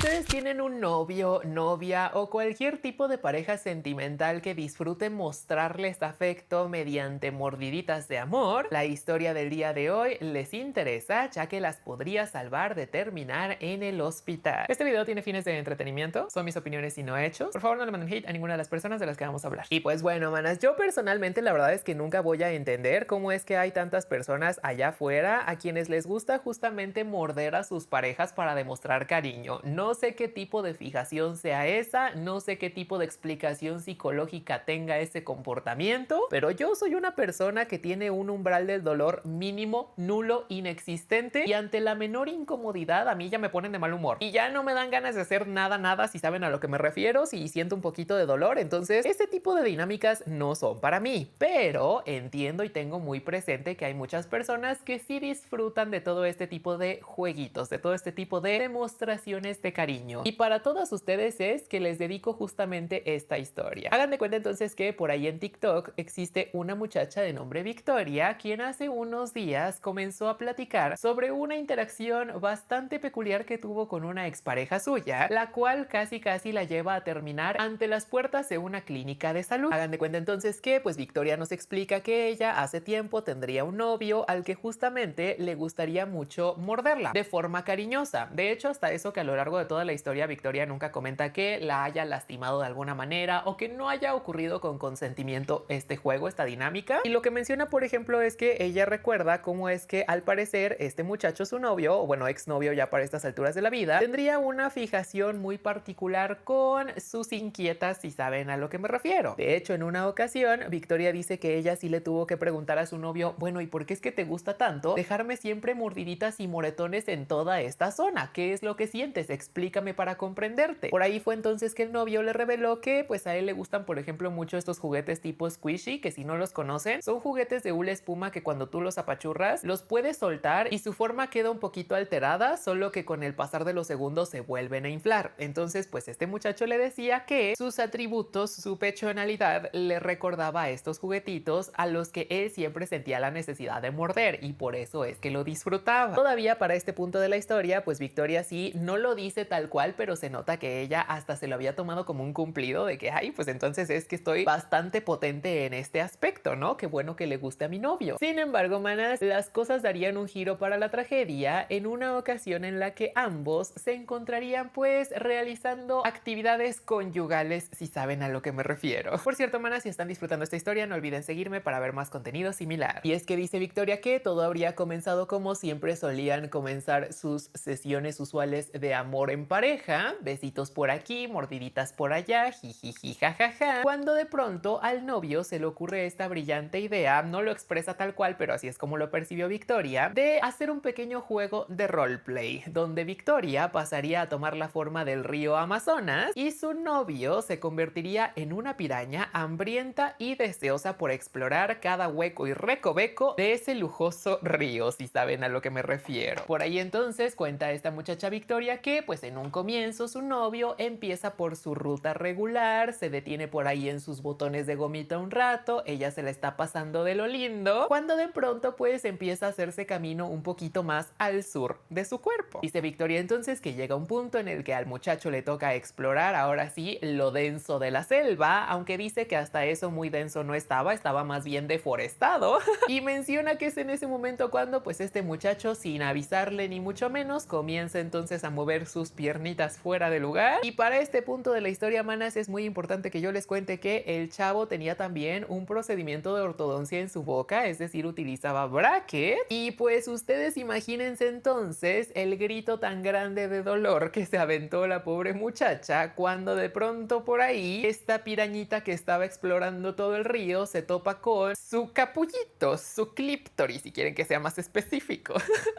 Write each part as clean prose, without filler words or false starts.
¿Ustedes tienen un novio, novia o cualquier tipo de pareja sentimental que disfrute mostrarles afecto mediante mordiditas de amor? La historia del día de hoy les interesa, ya que las podría salvar de terminar en el hospital. Este video tiene fines de entretenimiento, son mis opiniones y no hechos. Por favor, no le manden hate a ninguna de las personas de las que vamos a hablar. Y pues bueno, manas, yo personalmente la verdad es que nunca voy a entender cómo es que hay tantas personas allá afuera a quienes les gusta justamente morder a sus parejas para demostrar cariño. No sé qué tipo de fijación sea esa, no sé qué tipo de explicación psicológica tenga ese comportamiento, pero yo soy una persona que tiene un umbral del dolor mínimo, nulo, inexistente, y ante la menor incomodidad a mí ya me ponen de mal humor y ya no me dan ganas de hacer nada, si saben a lo que me refiero. Si siento un poquito de dolor, entonces este tipo de dinámicas no son para mí, pero entiendo y tengo muy presente que hay muchas personas que sí disfrutan de todo este tipo de jueguitos, de todo este tipo de demostraciones de cariño. Y para todas ustedes es que les dedico justamente esta historia. Hagan de cuenta entonces que por ahí en TikTok existe una muchacha de nombre Victoria, quien hace unos días comenzó a platicar sobre una interacción bastante peculiar que tuvo con una expareja suya, la cual casi la lleva a terminar ante las puertas de una clínica de salud. Hagan de cuenta entonces que pues Victoria nos explica que ella hace tiempo tendría un novio al que justamente le gustaría mucho morderla de forma cariñosa. De hecho, hasta eso que a lo largo de toda la historia Victoria nunca comenta que la haya lastimado de alguna manera o que no haya ocurrido con consentimiento este juego, esta dinámica. Y lo que menciona, por ejemplo, es que ella recuerda cómo es que al parecer este muchacho, su novio, o bueno, exnovio ya para estas alturas de la vida, tendría una fijación muy particular con sus inquietas, si saben a lo que me refiero. De hecho, en una ocasión, Victoria dice que ella sí le tuvo que preguntar a su novio, bueno, ¿y por qué es que te gusta tanto dejarme siempre mordiditas y moretones en toda esta zona? ¿Qué es lo que sientes? Explícame para comprenderte. Por ahí fue entonces que el novio le reveló que pues a él le gustan, por ejemplo, mucho estos juguetes tipo squishy, que si no los conocen, son juguetes de hula espuma que cuando tú los apachurras, los puedes soltar y su forma queda un poquito alterada, solo que con el pasar de los segundos se vuelven a inflar. Entonces, pues este muchacho le decía que sus atributos, su personalidad, le recordaba a estos juguetitos a los que él siempre sentía la necesidad de morder, y por eso es que lo disfrutaba. Todavía para este punto de la historia, pues Victoria sí no lo dice tal cual, pero se nota que ella hasta se lo había tomado como un cumplido de que, ay, pues entonces es que estoy bastante potente en este aspecto, ¿no? Qué bueno que le guste a mi novio. Sin embargo, manas, las cosas darían un giro para la tragedia en una ocasión en la que ambos se encontrarían pues realizando actividades conyugales, si saben a lo que me refiero. Por cierto, manas, si están disfrutando esta historia, no olviden seguirme para ver más contenido similar. Y es que dice Victoria que todo habría comenzado como siempre solían comenzar sus sesiones usuales de amor en pareja, besitos por aquí, mordiditas por allá, jijiji, jajaja, cuando de pronto al novio se le ocurre esta brillante idea, no lo expresa tal cual, pero así es como lo percibió Victoria, de hacer un pequeño juego de roleplay, donde Victoria pasaría a tomar la forma del río Amazonas y su novio se convertiría en una piraña hambrienta y deseosa por explorar cada hueco y recoveco de ese lujoso río, si saben a lo que me refiero. Por ahí entonces cuenta esta muchacha Victoria que pues en un comienzo su novio empieza por su ruta regular, se detiene por ahí en sus botones de gomita un rato, ella se la está pasando de lo lindo, cuando de pronto pues empieza a hacerse camino un poquito más al sur de su cuerpo. Dice Victoria entonces que llega un punto en el que al muchacho le toca explorar ahora sí lo denso de la selva, aunque dice que hasta eso muy denso no estaba más bien deforestado. Y menciona que es en ese momento cuando pues este muchacho, sin avisarle ni mucho menos, comienza entonces a mover sus piernitas fuera de lugar. Y para este punto de la historia, manas, es muy importante que yo les cuente que el chavo tenía también un procedimiento de ortodoncia en su boca, es decir, utilizaba bracket. Y pues ustedes imagínense entonces el grito tan grande de dolor que se aventó la pobre muchacha cuando de pronto por ahí esta pirañita que estaba explorando todo el río se topa con su capullito, su clíptoris, si quieren que sea más específico.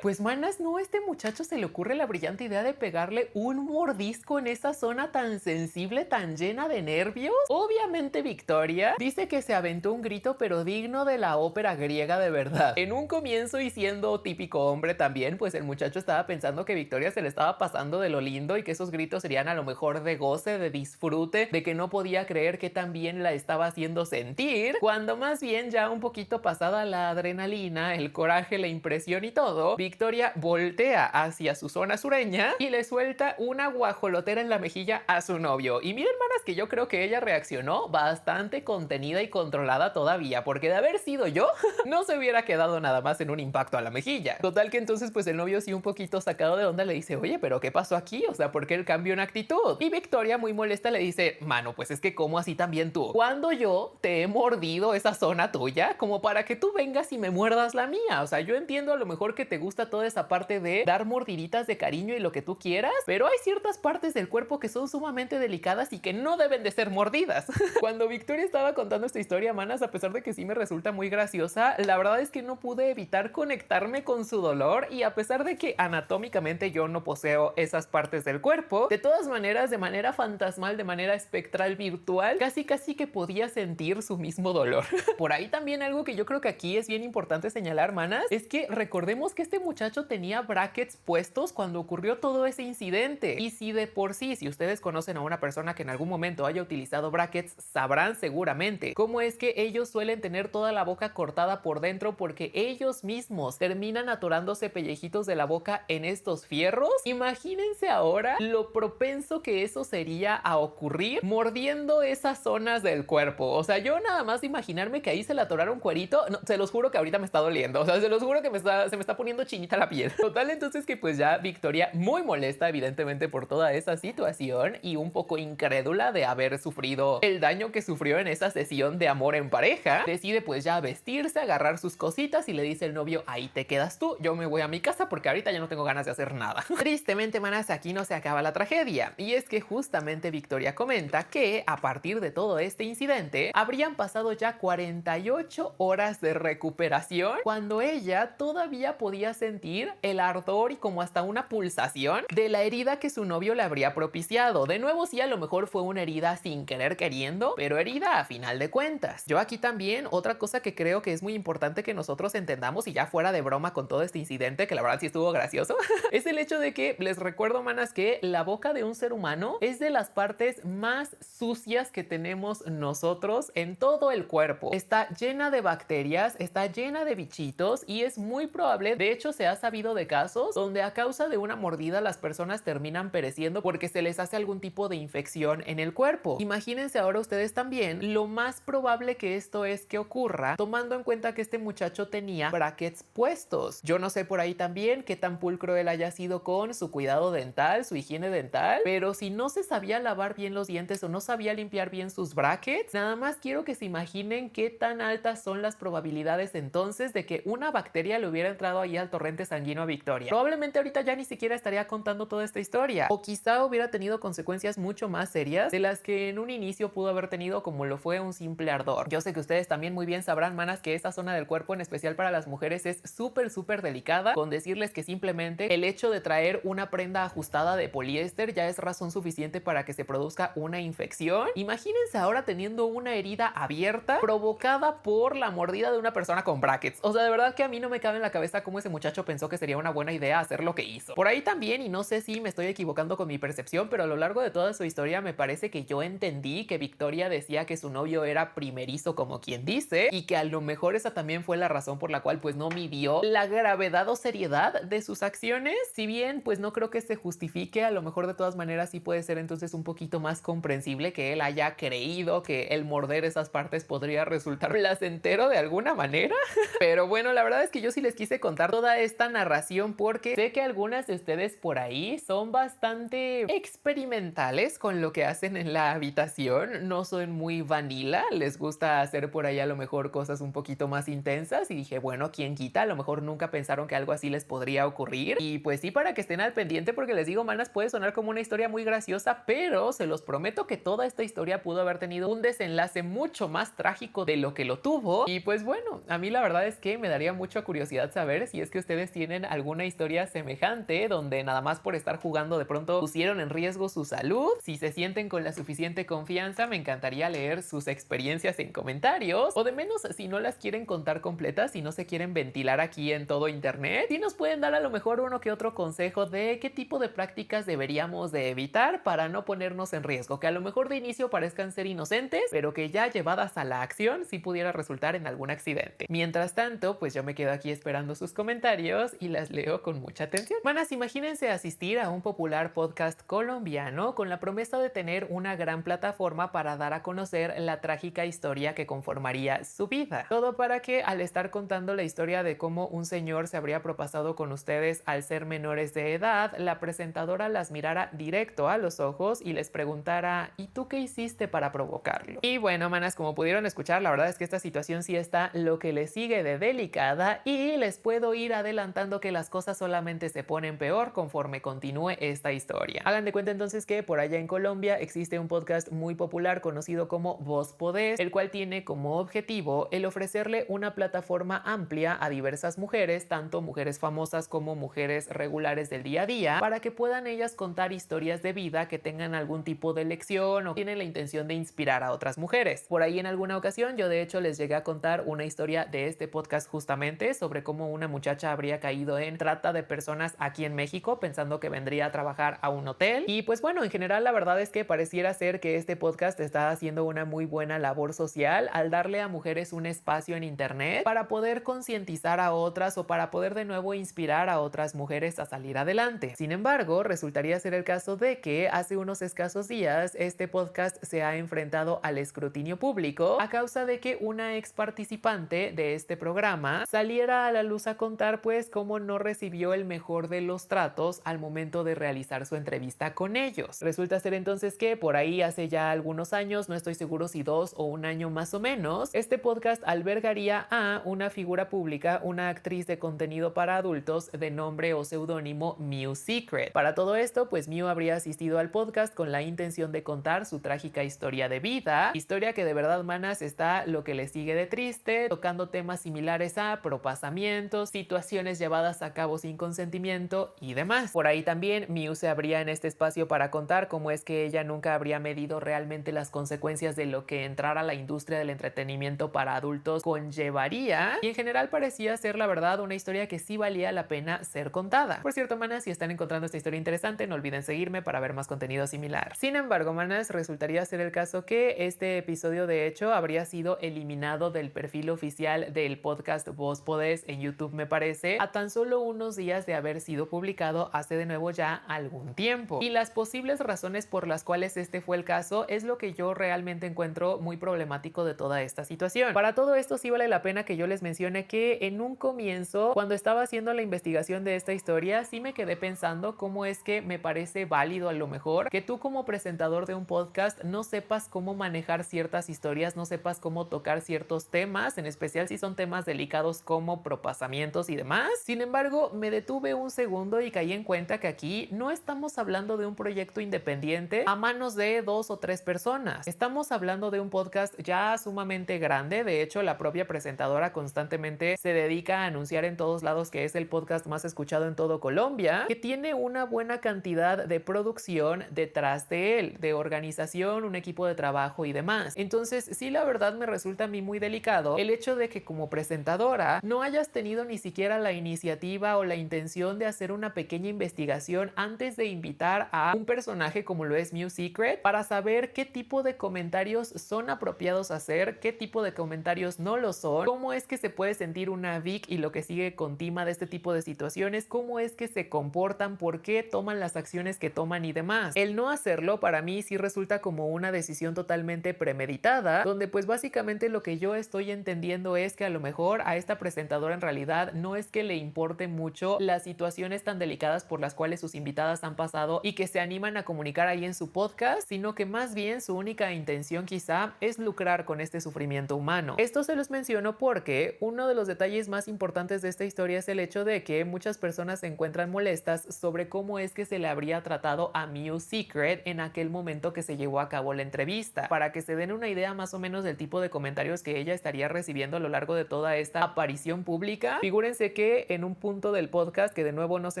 Pues manas, no, a este muchacho se le ocurre la brillante idea de pegarle un mordisco en esa zona tan sensible, tan llena de nervios. Obviamente Victoria dice que se aventó un grito pero digno de la ópera griega de verdad. En un comienzo, y siendo típico hombre también, pues el muchacho estaba pensando que Victoria se le estaba pasando de lo lindo y que esos gritos serían a lo mejor de goce, de disfrute, de que no podía creer que también la estaba haciendo sentir, cuando más bien ya un poquito pasada la adrenalina, el coraje, la impresión y todo, Victoria voltea hacia su zona sureña y le suelta suelta una guajolotera en la mejilla a su novio. Y miren, manas, que yo creo que ella reaccionó bastante contenida y controlada todavía, porque de haber sido yo, no se hubiera quedado nada más en un impacto a la mejilla. Total que entonces pues el novio sí un poquito sacado de onda le dice, oye, pero ¿qué pasó aquí? O sea, ¿por qué el cambio en actitud? Y Victoria muy molesta le dice, mano, pues es que ¿cómo así también tú? Cuando yo te he mordido esa zona tuya, como para que tú vengas y me muerdas la mía. O sea, yo entiendo a lo mejor que te gusta toda esa parte de dar mordiditas de cariño y lo que tú quieras, pero hay ciertas partes del cuerpo que son sumamente delicadas y que no deben de ser mordidas. Cuando Victoria estaba contando esta historia, manas, a pesar de que sí me resulta muy graciosa, la verdad es que no pude evitar conectarme con su dolor, y a pesar de que anatómicamente yo no poseo esas partes del cuerpo, de todas maneras, de manera fantasmal, de manera espectral, virtual, casi que podía sentir su mismo dolor. Por ahí también algo que yo creo que aquí es bien importante señalar, manas, es que recordemos que este muchacho tenía brackets puestos cuando ocurrió todo ese incidente. Y si de por sí, si ustedes conocen a una persona que en algún momento haya utilizado brackets, sabrán seguramente cómo es que ellos suelen tener toda la boca cortada por dentro, porque ellos mismos terminan atorándose pellejitos de la boca en estos fierros. Imagínense ahora lo propenso que eso sería a ocurrir mordiendo esas zonas del cuerpo. O sea, yo nada más imaginarme que ahí se le atorara un cuerito, no, se los juro que ahorita me está doliendo. O sea, se los juro que se me está poniendo chinita la piel. Total, entonces que pues ya Victoria, muy molesta evidentemente por toda esa situación y un poco incrédula de haber sufrido el daño que sufrió en esa sesión de amor en pareja, decide pues ya vestirse, agarrar sus cositas y le dice el novio, ahí te quedas tú, yo me voy a mi casa porque ahorita ya no tengo ganas de hacer nada. Tristemente, manas, aquí no se acaba la tragedia, y es que justamente Victoria comenta que a partir de todo este incidente habrían pasado ya 48 horas de recuperación, cuando ella todavía podía sentir el ardor y como hasta una pulsación de la herida que su novio le habría propiciado. De nuevo, sí, a lo mejor fue una herida sin querer queriendo, pero herida a final de cuentas. Yo aquí también, otra cosa que creo que es muy importante que nosotros entendamos, y ya fuera de broma con todo este incidente, que la verdad sí estuvo gracioso, es el hecho de que, les recuerdo, manas, que la boca de un ser humano es de las partes más sucias que tenemos nosotros en todo el cuerpo. Está llena de bacterias, está llena de bichitos, y es muy probable, de hecho se ha sabido de casos donde a causa de una mordida las personas terminan pereciendo porque se les hace algún tipo de infección en el cuerpo. Imagínense ahora ustedes también lo más probable que esto es que ocurra, tomando en cuenta que este muchacho tenía brackets puestos. Yo no sé por ahí también qué tan pulcro él haya sido con su cuidado dental, su higiene dental, pero si no se sabía lavar bien los dientes o no sabía limpiar bien sus brackets, nada más quiero que se imaginen qué tan altas son las probabilidades entonces de que una bacteria le hubiera entrado ahí al torrente sanguíneo a Victoria. Probablemente ahorita ya ni siquiera estaría contando toda esta historia, o quizá hubiera tenido consecuencias mucho más serias de las que en un inicio pudo haber tenido, como lo fue un simple ardor. Yo sé que ustedes también muy bien sabrán, manas, que esa zona del cuerpo, en especial para las mujeres, es súper delicada, con decirles que simplemente el hecho de traer una prenda ajustada de poliéster ya es razón suficiente para que se produzca una infección. Imagínense ahora teniendo una herida abierta provocada por la mordida de una persona con brackets. O sea, de verdad que a mí no me cabe en la cabeza cómo ese muchacho pensó que sería una buena idea hacer lo que hizo. Por ahí también, y no sé si me estoy equivocando con mi percepción, pero a lo largo de toda su historia me parece que yo entendí que Victoria decía que su novio era primerizo, como quien dice, y que a lo mejor esa también fue la razón por la cual pues no midió la gravedad o seriedad de sus acciones. Si bien pues no creo que se justifique, a lo mejor de todas maneras sí puede ser entonces un poquito más comprensible que él haya creído que el morder esas partes podría resultar placentero de alguna manera. Pero bueno, la verdad es que yo sí les quise contar toda esta narración porque sé que algunas de ustedes por ahí son bastante experimentales con lo que hacen en la habitación, no son muy vanilla, les gusta hacer por ahí a lo mejor cosas un poquito más intensas, y dije, bueno, quién quita, a lo mejor nunca pensaron que algo así les podría ocurrir. Y pues sí, para que estén al pendiente, porque les digo, manas, puede sonar como una historia muy graciosa, pero se los prometo que toda esta historia pudo haber tenido un desenlace mucho más trágico de lo que lo tuvo. Y pues bueno, a mí la verdad es que me daría mucha curiosidad saber si es que ustedes tienen alguna historia semejante donde nada más por estar jugando de pronto pusieron en riesgo su salud. Si se sienten con la suficiente confianza, me encantaría leer sus experiencias en comentarios, o de menos si no las quieren contar completas, si no se quieren ventilar aquí en todo internet, si nos pueden dar a lo mejor uno que otro consejo de qué tipo de prácticas deberíamos de evitar para no ponernos en riesgo, que a lo mejor de inicio parezcan ser inocentes, pero que ya llevadas a la acción sí pudiera resultar en algún accidente. Mientras tanto, pues yo me quedo aquí esperando sus comentarios y las leo con mucha atención. Manas, imagínense asistir a a un popular podcast colombiano con la promesa de tener una gran plataforma para dar a conocer la trágica historia que conformaría su vida. Todo para que, al estar contando la historia de cómo un señor se habría propasado con ustedes al ser menores de edad, la presentadora las mirara directo a los ojos y les preguntara: ¿y tú qué hiciste para provocarlo? Y bueno, manas, como pudieron escuchar, la verdad es que esta situación sí está lo que le sigue de delicada, y les puedo ir adelantando que las cosas solamente se ponen peor conforme continúe esta historia. Hagan de cuenta entonces que por allá en Colombia existe un podcast muy popular conocido como Vos Podés, el cual tiene como objetivo el ofrecerle una plataforma amplia a diversas mujeres, tanto mujeres famosas como mujeres regulares del día a día, para que puedan ellas contar historias de vida que tengan algún tipo de lección o tienen la intención de inspirar a otras mujeres. Por ahí en alguna ocasión yo de hecho les llegué a contar una historia de este podcast justamente sobre cómo una muchacha habría caído en trata de personas aquí en México pensando que vendría a trabajar a un hotel. Y pues bueno, en general la verdad es que pareciera ser que este podcast está haciendo una muy buena labor social al darle a mujeres un espacio en internet para poder concientizar a otras o para poder de nuevo inspirar a otras mujeres a salir adelante. Sin embargo, resultaría ser el caso de que hace unos escasos días este podcast se ha enfrentado al escrutinio público a causa de que una ex participante de este programa saliera a la luz a contar pues cómo no recibió el mejor de los tratos al momento de realizar su entrevista con ellos. Resulta ser entonces que por ahí hace ya algunos años, no estoy seguro si 2 o 1 año más o menos, este podcast albergaría a una figura pública, una actriz de contenido para adultos de nombre o seudónimo Mew Secret. Para todo esto, pues Mew habría asistido al podcast con la intención de contar su trágica historia de vida, historia que de verdad, manas, está lo que le sigue de triste, tocando temas similares a propasamientos, situaciones llevadas a cabo sin consentimiento y demás. Por ahí también Mew se abría en este espacio para contar cómo es que ella nunca habría medido realmente las consecuencias de lo que entrar a la industria del entretenimiento para adultos conllevaría, y en general parecía ser la verdad una historia que sí valía la pena ser contada. Por cierto, manas, si están encontrando esta historia interesante, no olviden seguirme para ver más contenido similar. Sin embargo, manas, resultaría ser el caso que este episodio de hecho habría sido eliminado del perfil oficial del podcast Vos Podés en YouTube, me parece, a tan solo unos días de haber sido publicado hace de nuevo ya algún tiempo. Y las posibles razones por las cuales este fue el caso es lo que yo realmente encuentro muy problemático de toda esta situación. Para todo esto sí vale la pena que yo les mencione que en un comienzo, cuando estaba haciendo la investigación de esta historia, sí me quedé pensando cómo es que me parece válido a lo mejor que tú como presentador de un podcast no sepas cómo manejar ciertas historias, no sepas cómo tocar ciertos temas, en especial si son temas delicados como propasamientos y demás. Sin embargo, me detuve un segundo y caí en cuenta que aquí no estamos hablando de un proyecto independiente a manos de 2 o 3 personas. Estamos hablando de un podcast ya sumamente grande. De hecho, la propia presentadora constantemente se dedica a anunciar en todos lados que es el podcast más escuchado en todo Colombia, que tiene una buena cantidad de producción detrás de él, de organización, un equipo de trabajo y demás. Entonces, sí, la verdad me resulta a mí muy delicado el hecho de que como presentadora no hayas tenido ni siquiera la iniciativa o la intención de hacer una pequeña investigación antes de invitar a un personaje como lo es Mew Secret para saber qué tipo de comentarios son apropiados a hacer, qué tipo de comentarios no lo son, cómo es que se puede sentir una Vic y lo que sigue con Tima de este tipo de situaciones, cómo es que se comportan, por qué toman las acciones que toman y demás. El no hacerlo para mí sí resulta como una decisión totalmente premeditada, donde pues básicamente lo que yo estoy entendiendo es que a lo mejor a esta presentadora en realidad no es que le importe mucho las situaciones tan delicadas por las cuales sus invitadas han pasado y que se animan a comunicar ahí en su podcast, sino que más bien su única intención quizá es lucrar con este sufrimiento humano. Esto se los menciono porque uno de los detalles más importantes de esta historia es el hecho de que muchas personas se encuentran molestas sobre cómo es que se le habría tratado a Mew Secret en aquel momento que se llevó a cabo la entrevista. Para que se den una idea más o menos del tipo de comentarios que ella estaría recibiendo a lo largo de toda esta aparición pública, figúrense que en un punto del podcast, que de nuevo no se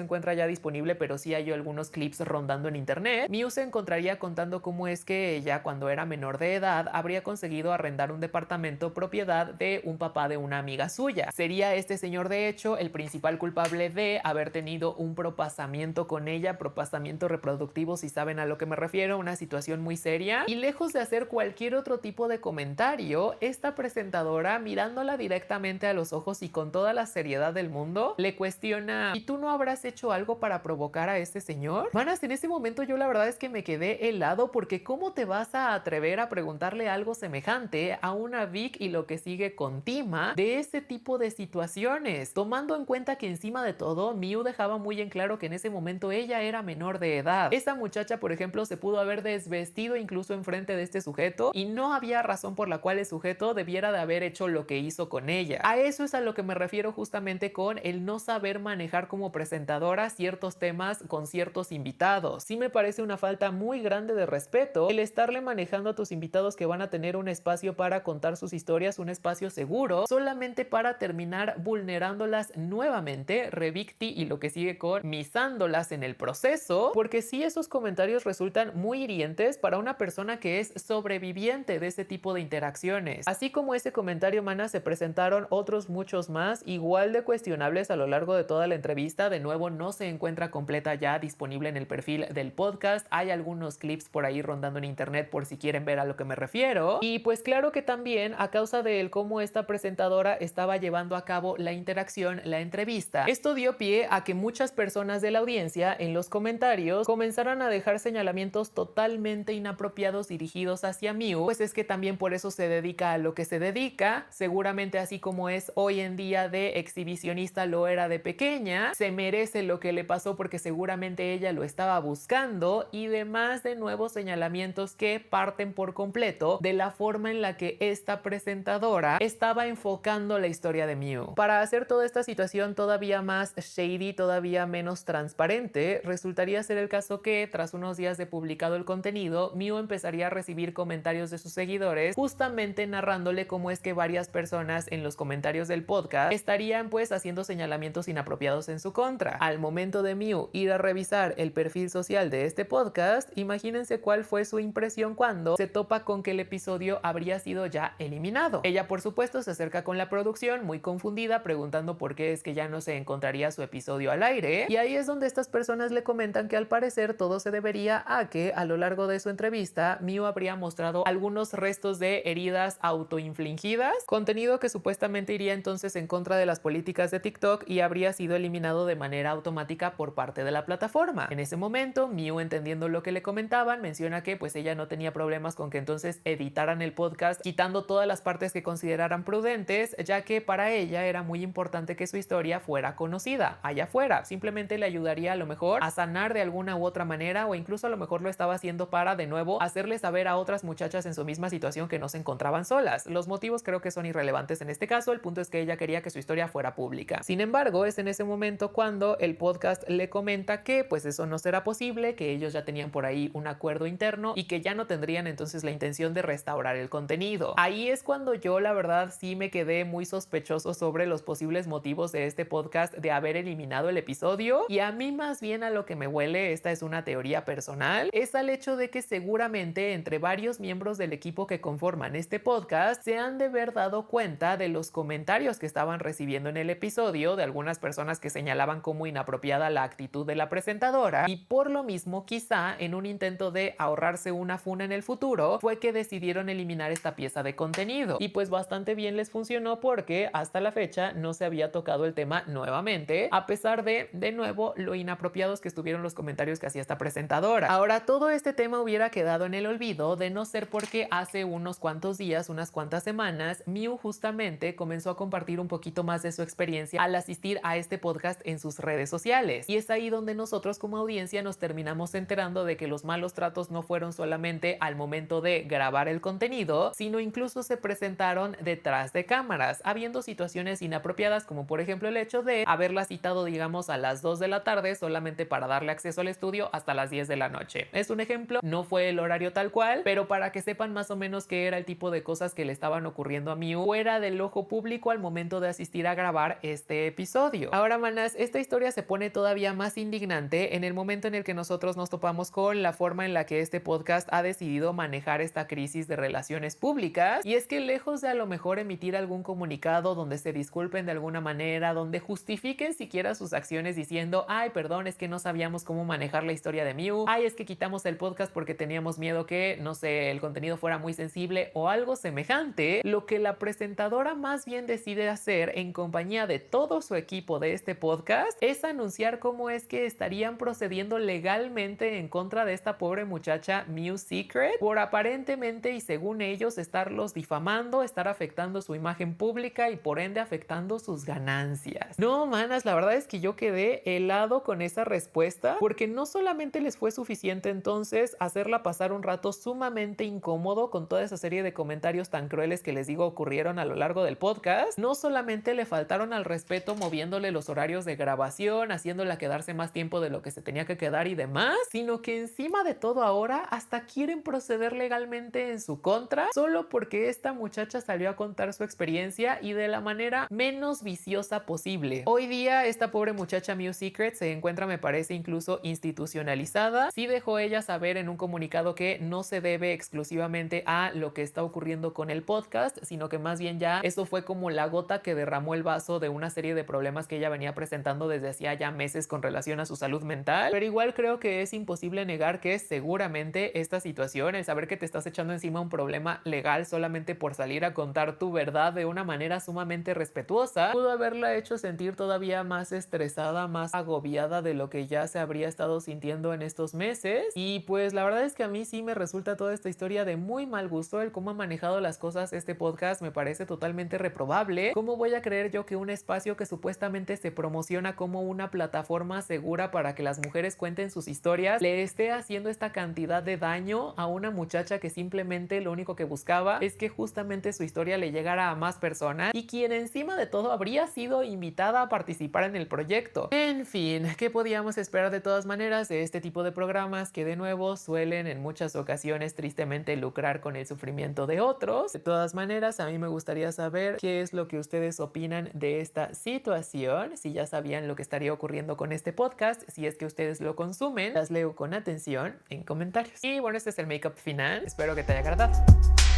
encuentra ya disponible, pero sí hay algunos clips rondando en internet, Mew se encontraría contando cómo es que ella, cuando era menor de edad, habría conseguido arrendar un departamento propiedad de un papá de una amiga suya. Sería este señor de hecho el principal culpable de haber tenido un propasamiento con ella, propasamiento reproductivo, si saben a lo que me refiero, una situación muy seria. Y lejos de hacer cualquier otro tipo de comentario, esta presentadora, mirándola directamente a los ojos y con toda la seriedad del mundo, le cuestiona: ¿y tú no habrás hecho algo para provocar provocar a este señor? Manas, en ese momento yo la verdad es que me quedé helado porque ¿cómo te vas a atrever a preguntarle algo semejante a una Vic y lo que sigue con Tima de ese tipo de situaciones? Tomando en cuenta que encima de todo, Miu dejaba muy en claro que en ese momento ella era menor de edad. Esa muchacha, por ejemplo, se pudo haber desvestido incluso enfrente de este sujeto y no había razón por la cual el sujeto debiera de haber hecho lo que hizo con ella. A eso es a lo que me refiero justamente con el no saber manejar como presentadora ciertos temas con ciertos invitados. Sí me parece una falta muy grande de respeto el estarle manejando a tus invitados que van a tener un espacio para contar sus historias, un espacio seguro, solamente para terminar vulnerándolas nuevamente, revicti y lo que sigue con misándolas en el proceso, porque sí esos comentarios resultan muy hirientes para una persona que es sobreviviente de ese tipo de interacciones. Así como ese comentario, mana, se presentaron otros muchos más igual de cuestionables a lo largo de toda la entrevista. De nuevo, no se encuentra completa ya disponible en el perfil del podcast. Hay algunos clips por ahí rondando en internet por si quieren ver a lo que me refiero. Y pues claro que también a causa de cómo esta presentadora estaba llevando a cabo la interacción, la entrevista, esto dio pie a que muchas personas de la audiencia en los comentarios comenzaran a dejar señalamientos totalmente inapropiados dirigidos hacia Miu, pues es que también por eso se dedica a lo que se dedica, seguramente así como es hoy en día de exhibicionista lo era de pequeña, se merece lo que le pasó porque seguramente ella lo estaba buscando y demás de nuevos señalamientos que parten por completo de la forma en la que esta presentadora estaba enfocando la historia de Miu. Para hacer toda esta situación todavía más shady, todavía menos transparente, resultaría ser el caso que tras unos días de publicado el contenido, Miu empezaría a recibir comentarios de sus seguidores justamente narrándole cómo es que varias personas en los comentarios del podcast estarían pues haciendo señalamientos inapropiados en su contra. Al momento de Miu ir a revisar el perfil social de este podcast, imagínense cuál fue su impresión cuando se topa con que el episodio habría sido ya eliminado. Ella por supuesto se acerca con la producción muy confundida preguntando por qué es que ya no se encontraría su episodio al aire, y ahí es donde estas personas le comentan que al parecer todo se debería a que a lo largo de su entrevista Miu habría mostrado algunos restos de heridas autoinfligidas, contenido que supuestamente iría entonces en contra de las políticas de TikTok y habría sido eliminado de manera automática por parte de la plataforma. En ese momento Miu, entendiendo lo que le comentaban, menciona que pues ella no tenía problemas con que entonces editaran el podcast quitando todas las partes que consideraran prudentes, ya que para ella era muy importante que su historia fuera conocida allá afuera. Simplemente le ayudaría a lo mejor a sanar de alguna u otra manera, o incluso a lo mejor lo estaba haciendo para de nuevo hacerle saber a otras muchachas en su misma situación que no se encontraban solas. Los motivos creo que son irrelevantes en este caso, el punto es que ella quería que su historia fuera pública. Sin embargo, es en ese momento cuando el podcast le comenta que pues eso no será posible, que ellos ya tenían por ahí un acuerdo interno y que ya no tendrían entonces la intención de restaurar el contenido. Ahí es cuando yo la verdad sí me quedé muy sospechoso sobre los posibles motivos de este podcast de haber eliminado el episodio, y a mí más bien a lo que me huele, esta es una teoría personal, es al hecho de que seguramente entre varios miembros del equipo que conforman este podcast se han de haber dado cuenta de los comentarios que estaban recibiendo en el episodio de algunas personas que señalaban como inapropiada la actitud de la presentadora, y por lo mismo quizá en un intento de ahorrarse una funa en el futuro fue que decidieron eliminar esta pieza de contenido, y pues bastante bien les funcionó porque hasta la fecha no se había tocado el tema nuevamente, a pesar de nuevo lo inapropiados que estuvieron los comentarios que hacía esta presentadora. Ahora, todo este tema hubiera quedado en el olvido de no ser porque hace unos cuantos días, unas cuantas semanas, Miu justamente comenzó a compartir un poquito más de su experiencia al asistir a este podcast en sus redes sociales, y es ahí donde nosotros como audiencia nos terminamos enterando de que los malos tratos no fueron solamente al momento de grabar el contenido, sino incluso se presentaron detrás de cámaras, habiendo situaciones inapropiadas como por ejemplo el hecho de haberla citado digamos a las 2 de la tarde solamente para darle acceso al estudio hasta las 10 de la noche. Es un ejemplo, no fue el horario tal cual, pero para que sepan más o menos qué era el tipo de cosas que le estaban ocurriendo a Miu fuera del ojo público al momento de asistir a grabar este episodio. Ahora, manas, esta historia se pone todavía más indignante en el momento en el que nosotros nos topamos con la forma en la que este podcast ha decidido manejar esta crisis de relaciones públicas, y es que lejos de a lo mejor emitir algún comunicado donde se disculpen de alguna manera, donde justifiquen siquiera sus acciones diciendo, ay, perdón, es que no sabíamos cómo manejar la historia de Miu, ay, es que quitamos el podcast porque teníamos miedo que, no sé, el contenido fuera muy sensible o algo semejante, lo que la presentadora más bien decide hacer en compañía de todo su equipo de este podcast es anunciar cómo es que estarían procediendo legalmente en contra de esta pobre muchacha Mew Secret por aparentemente y según ellos estarlos difamando, estar afectando su imagen pública y por ende afectando sus ganancias. No, manas, la verdad es que yo quedé helado con esa respuesta porque no solamente les fue suficiente entonces hacerla pasar un rato sumamente incómodo con toda esa serie de comentarios tan crueles que les digo ocurrieron a lo largo del podcast, no solamente le faltaron al respeto moviéndole los horarios de grabación, haciéndola quedarse más tiempo de lo que se tenía que quedar y demás, sino que encima de todo ahora hasta quieren proceder legalmente en su contra solo porque esta muchacha salió a contar su experiencia y de la manera menos viciosa posible. Hoy día esta pobre muchacha Mew Secret se encuentra, me parece, incluso institucionalizada. Sí dejó ella saber en un comunicado que no se debe exclusivamente a lo que está ocurriendo con el podcast, sino que más bien ya eso fue como la gota que derramó el vaso de una serie de problemas que ella venía presentando desde hacía ya meses con relación a su salud mental. Pero igual creo que es imposible negar que seguramente esta situación, el saber que te estás echando encima un problema legal solamente por salir a contar tu verdad de una manera sumamente respetuosa, pudo haberla hecho sentir todavía más estresada, más agobiada de lo que ya se habría estado sintiendo en estos meses. Y pues la verdad es que a mí sí me resulta toda esta historia de muy mal gusto. El cómo ha manejado las cosas este podcast me parece totalmente reprobable. ¿Cómo voy a creer yo que un espacio que supuestamente se promociona como una plataforma segura para que las mujeres cuenten sus historias le esté haciendo esta cantidad de daño a una muchacha que simplemente lo único que buscaba es que justamente su historia le llegara a más personas y quien encima de todo habría sido invitada a participar en el proyecto? En fin, ¿qué podíamos esperar de todas maneras de este tipo de programas que de nuevo suelen en muchas ocasiones tristemente lucrar con el sufrimiento de otros? De todas maneras, a mí me gustaría saber qué es lo que ustedes opinan de esta situación, si ya sabían lo que estaría ocurriendo con este podcast, si es que ustedes lo consumen, las leo con atención en comentarios. Y bueno, este es el make-up final, espero que te haya agradado.